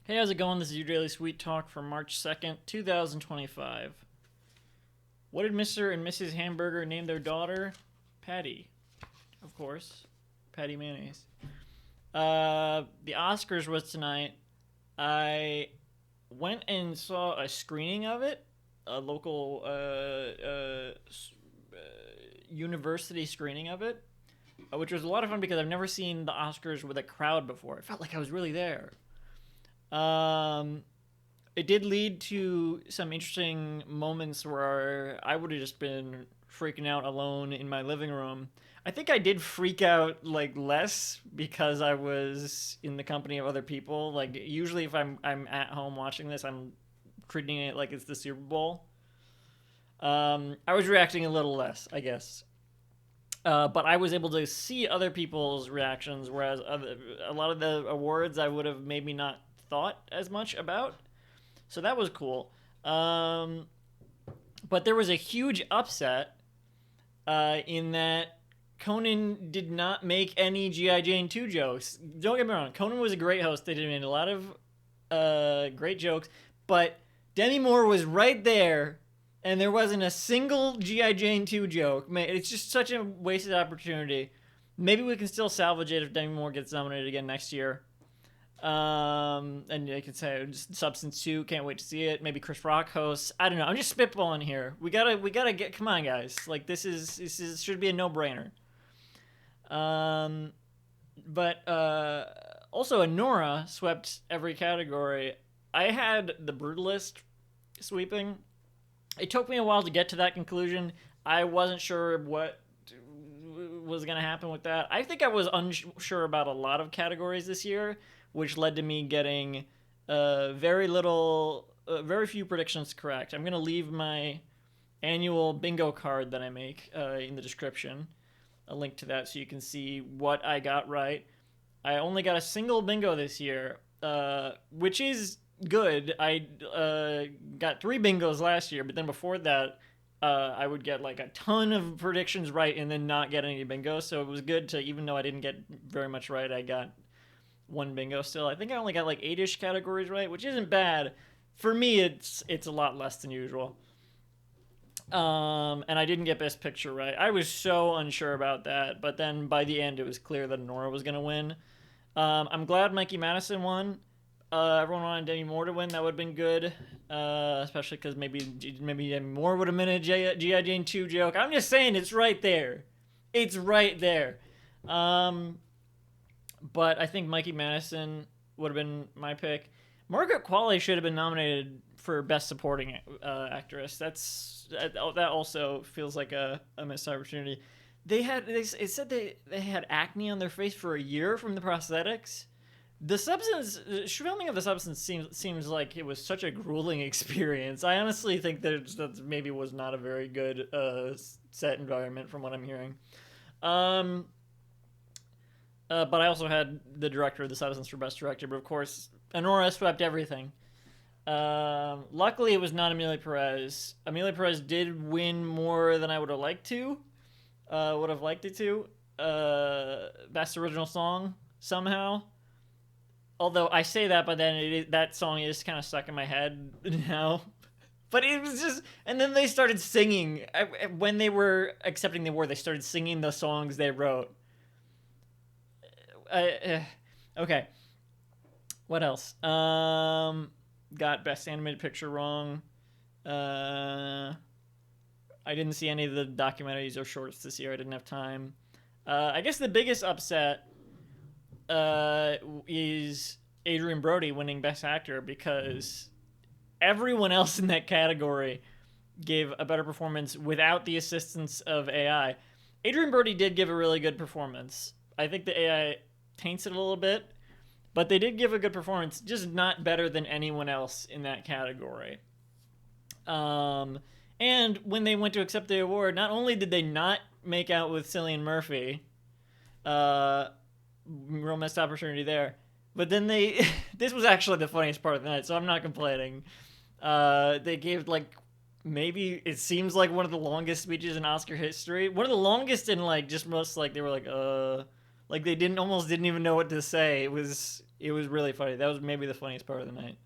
Hey, how's it going? This is your Daily Sweet Talk for March 2nd, 2025. What did Mr. and Mrs. Hamburger name their daughter? Patty, of course. Patty Mayonnaise. The Oscars was tonight. I went and saw a screening of it, a local university screening of it, which was a lot of fun because I've never seen the Oscars with a crowd before. It felt like I was really there. Um, it did lead to some interesting moments where I would have just been freaking out alone in my living room. I think I did freak out like less because I was in the company of other people. Like usually if I'm at home watching this, I'm treating it like it's the Super Bowl. I was reacting a little less, I guess. But I was able to see other people's reactions, whereas a lot of the awards I would have maybe not thought as much about. So that was cool. But there was a huge upset in that Conan did not make any G.I. Jane 2 jokes. Don't get me wrong, Conan was a great host. They did a lot of great jokes, but Demi Moore was right there, and there wasn't a single G.I. Jane 2 joke. Man, it's just such a wasted opportunity. Maybe we can still salvage it if Demi Moore gets nominated again next year. And I could say just Substance 2, can't wait to see it. Maybe Chris Rock hosts. I don't know. I'm just spitballing here. We gotta get. Come on, guys. Like this is should be a no-brainer. But also Anora swept every category. I had the Brutalist sweeping. It took me a while to get to that conclusion. I wasn't sure what was going to happen with that. I think I was unsure about a lot of categories this year, which led to me getting very few predictions correct. I'm going to leave my annual bingo card that I make in the description, a link to that so you can see what I got right. I only got a single bingo this year, which is good. I got 3 bingos last year, but then before that, I would get like a ton of predictions right and then not get any bingo. So it was good to, even though I didn't get very much right, I got 1 bingo still. I think I only got like 8-ish categories right, which isn't bad. For me, it's a lot less than usual. And I didn't get Best Picture right. I was so unsure about that, but then by the end, it was clear that Nora was going to win. I'm glad Mikey Madison won. Everyone wanted Demi Moore to win. That would have been good, especially because maybe Demi Moore would have been a G.I. Jane 2 joke. I'm just saying, it's right there. It's right there. But I think Mikey Madison would have been my pick. Margaret Qualley should have been nominated for Best Supporting Actress. That also feels like a missed opportunity. It said they had acne on their face for a year from the prosthetics. The filming of The Substance seems like it was such a grueling experience. I honestly think that maybe was not a very good set environment from what I'm hearing. But I also had the director of The Substance for Best Director, but of course, Anora swept everything. Luckily, it was not Amelia Perez. Amelia Perez did win more than I would have liked to. Would have liked it to. Best Original Song, somehow. Although I say that, but then that song is kind of stuck in my head now. But it was just, and then they started singing. When they were accepting the award, they started singing the songs they wrote. Okay. What else? Got Best Animated Picture wrong. I didn't see any of the documentaries or shorts this year. I didn't have time. I guess the biggest upset is Adrien Brody winning Best Actor because everyone else in that category gave a better performance without the assistance of AI. Adrien Brody did give a really good performance. I think the AI taints it a little bit, but they did give a good performance, just not better than anyone else in that category. And when they went to accept the award, not only did they not make out with Cillian Murphy, real missed opportunity there. But then this was actually the funniest part of the night, so I'm not complaining. They gave maybe it seems like one of the longest speeches in Oscar history. One of the longest in just most they were like they didn't even know what to say. It was It was really funny. That was maybe the funniest part of the night.